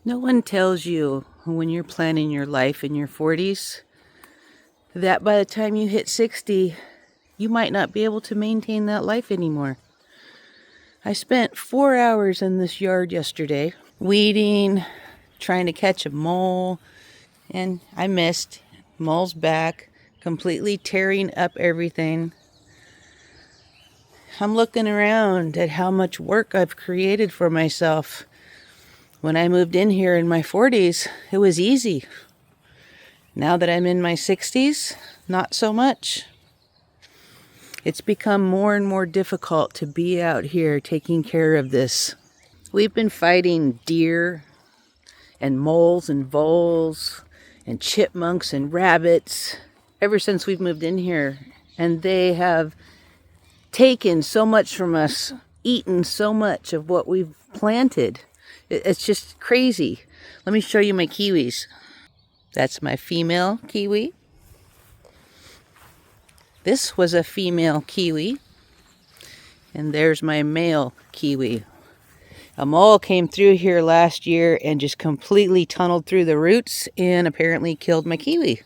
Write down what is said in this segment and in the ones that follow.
No one tells you when you're planning your life in your 40s that by the time you hit 60, you might not be able to maintain that life anymore. I spent 4 hours in this yard yesterday, weeding, trying to catch a mole, and I missed. Mole's back, completely tearing up everything. I'm looking around at how much work I've created for myself. When I moved in here in my 40s, it was easy. Now that I'm in my 60s, not so much. It's become more and more difficult to be out here taking care of this. We've been fighting deer and moles and voles and chipmunks and rabbits ever since we've moved in here. And they have taken so much from us, eaten so much of what we've planted. It's just crazy. Let me show you my kiwis. That's my female kiwi. This was a female kiwi. And there's my male kiwi. A mole came through here last year and just completely tunneled through the roots and apparently killed my kiwi.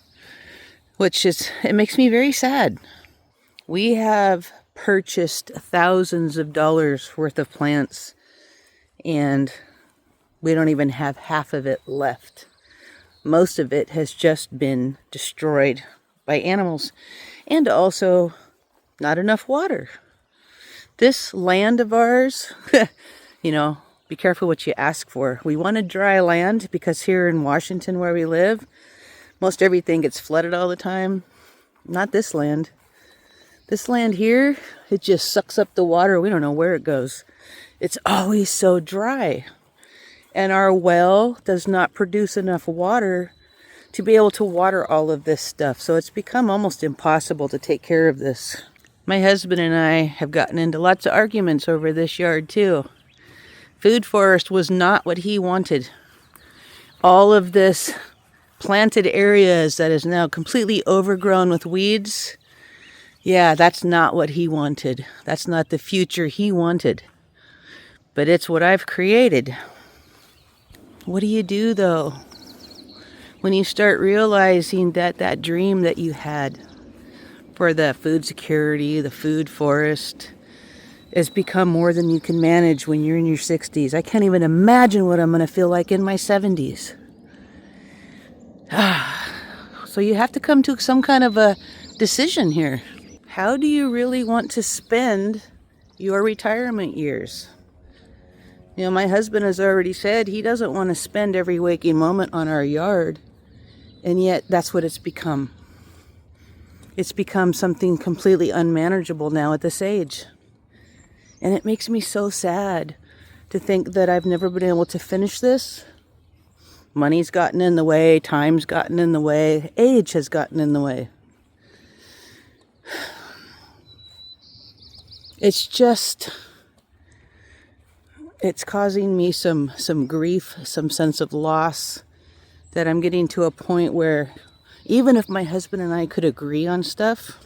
It makes me very sad. We have purchased thousands of dollars worth of plants and we don't even have half of it left. Most of it has just been destroyed by animals and also not enough water. This land of ours, be careful what you ask for. We wanted dry land because here in Washington where we live, most everything gets flooded all the time. Not this land. This land here, it just sucks up the water. We don't know where it goes. It's always so dry. And our well does not produce enough water to be able to water all of this stuff. So it's become almost impossible to take care of this. My husband and I have gotten into lots of arguments over this yard too. Food forest was not what he wanted. All of this planted areas that is now completely overgrown with weeds, yeah, that's not what he wanted. That's not the future he wanted. But it's what I've created. What do you do though when you start realizing that dream that you had for the food security, the food forest, has become more than you can manage when you're in your 60s? I can't even imagine what I'm going to feel like in my 70s. So you have to come to some kind of a decision here. How do you really want to spend your retirement years? My husband has already said he doesn't want to spend every waking moment on our yard. And yet that's what it's become. It's become something completely unmanageable now at this age. And it makes me so sad to think that I've never been able to finish this. Money's gotten in the way, time's gotten in the way, age has gotten in the way. It's causing me some grief, some sense of loss, that I'm getting to a point where even if my husband and I could agree on stuff,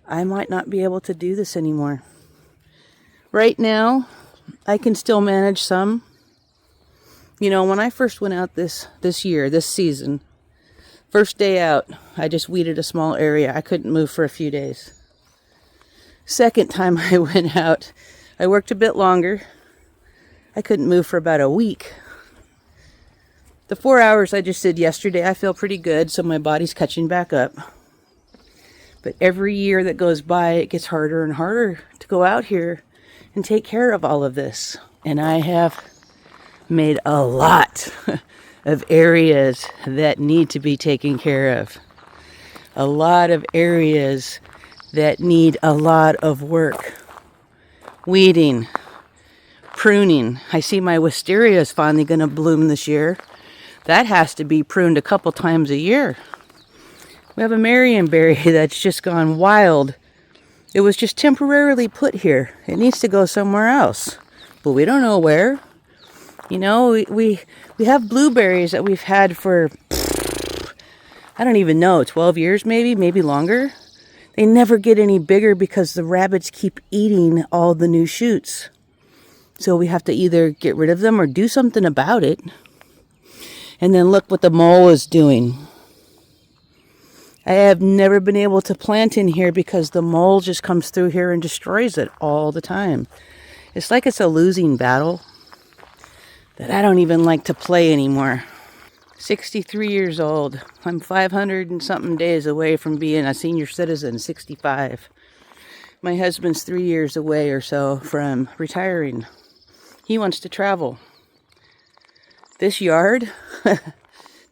I might not be able to do this anymore. Right now, I can still manage some. When I first went out this season, first day out, I just weeded a small area. I couldn't move for a few days. Second time I went out, I worked a bit longer. I couldn't move for about a week. The 4 hours I just did yesterday, I feel pretty good, so my body's catching back up. But every year that goes by, it gets harder and harder to go out here and take care of all of this. And I have made a lot of areas that need to be taken care of. A lot of areas that need a lot of work. Weeding, pruning. I see my wisteria is finally going to bloom this year. That has to be pruned a couple times a year. We have a Marionberry that's just gone wild. It was just temporarily put here. It needs to go somewhere else. But we don't know where. We have blueberries that we've had for, I don't even know, 12 years maybe longer. They never get any bigger because the rabbits keep eating all the new shoots. So we have to either get rid of them or do something about it. And then look what the mole is doing. I have never been able to plant in here because the mole just comes through here and destroys it all the time. It's like it's a losing battle that I don't even like to play anymore. 63 years old. I'm 500 and something days away from being a senior citizen, 65. My husband's 3 years away or so from retiring. He wants to travel. This yard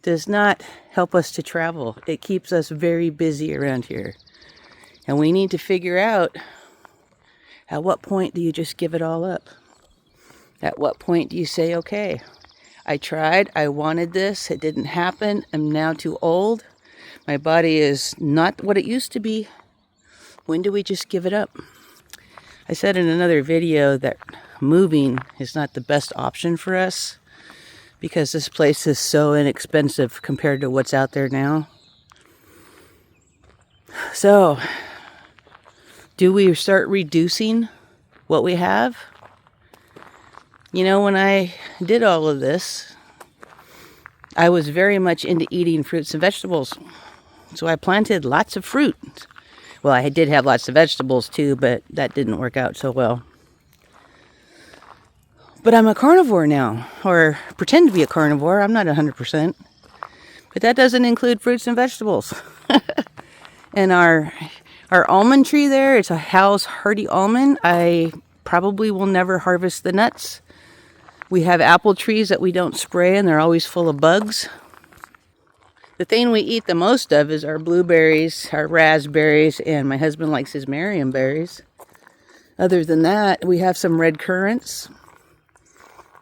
does not help us to travel. It keeps us very busy around here. And we need to figure out, at what point do you just give it all up? At what point do you say, okay, I tried, I wanted this, it didn't happen, I'm now too old, my body is not what it used to be. When do we just give it up? I said in another video that moving is not the best option for us because this place is so inexpensive compared to what's out there now. So, do we start reducing what we have? You know, when I did all of this, I was very much into eating fruits and vegetables. So I planted lots of fruit. Well, I did have lots of vegetables too, but that didn't work out so well. But I'm a carnivore now, or pretend to be a carnivore. I'm not 100%. But that doesn't include fruits and vegetables. And our almond tree there, it's a House Hardy almond. I probably will never harvest the nuts. We have apple trees that we don't spray, and they're always full of bugs. The thing we eat the most of is our blueberries, our raspberries, and my husband likes his marionberries. Other than that, we have some red currants.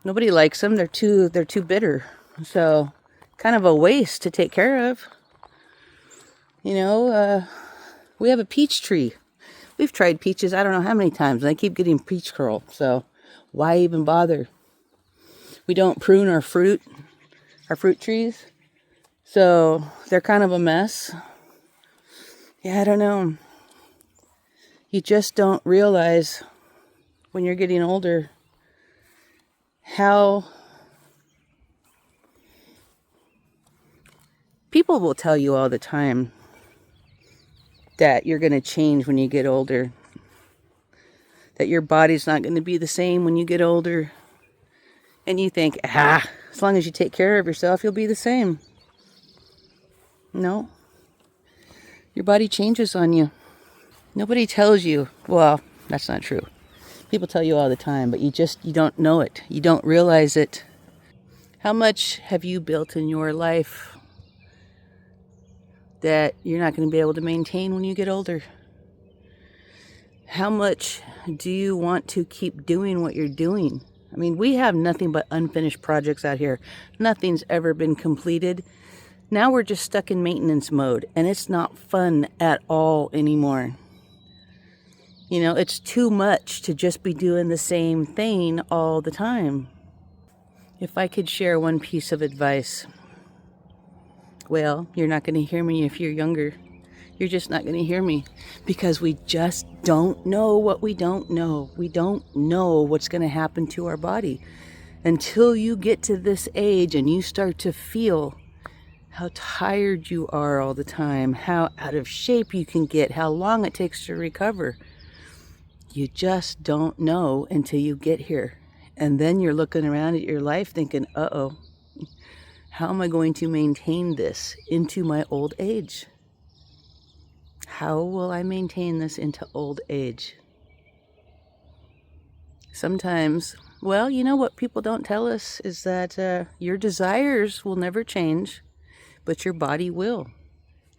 Nobody likes them. They're too bitter. So, kind of a waste to take care of. You know, we have a peach tree. We've tried peaches I don't know how many times, and I keep getting peach curl. So, why even bother? We don't prune our fruit trees. So, they're kind of a mess. Yeah, I don't know. You just don't realize when you're getting older how people will tell you all the time that you're going to change when you get older. That your body's not going to be the same when you get older. And you think, as long as you take care of yourself, you'll be the same. No. Your body changes on you. Nobody tells you, well, that's not true. People tell you all the time, but you don't know it. You don't realize it. How much have you built in your life that you're not going to be able to maintain when you get older? How much do you want to keep doing what you're doing? I mean, we have nothing but unfinished projects out here. Nothing's ever been completed. Now we're just stuck in maintenance mode, and it's not fun at all anymore. You know, it's too much to just be doing the same thing all the time. If I could share one piece of advice, well, you're not going to hear me if you're younger. You're just not going to hear me because we just don't know what we don't know. We don't know what's going to happen to our body until you get to this age and you start to feel how tired you are all the time, how out of shape you can get, how long it takes to recover. You just don't know until you get here. And then you're looking around at your life thinking, uh-oh, how am I going to maintain this into my old age? How will I maintain this into old age? Sometimes, well, you know what people don't tell us is that your desires will never change, but your body will.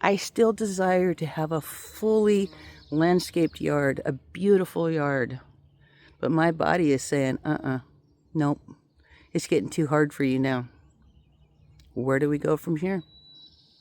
I still desire to have a fully landscaped yard, a beautiful yard. But my body is saying, nope, it's getting too hard for you now. Where do we go from here?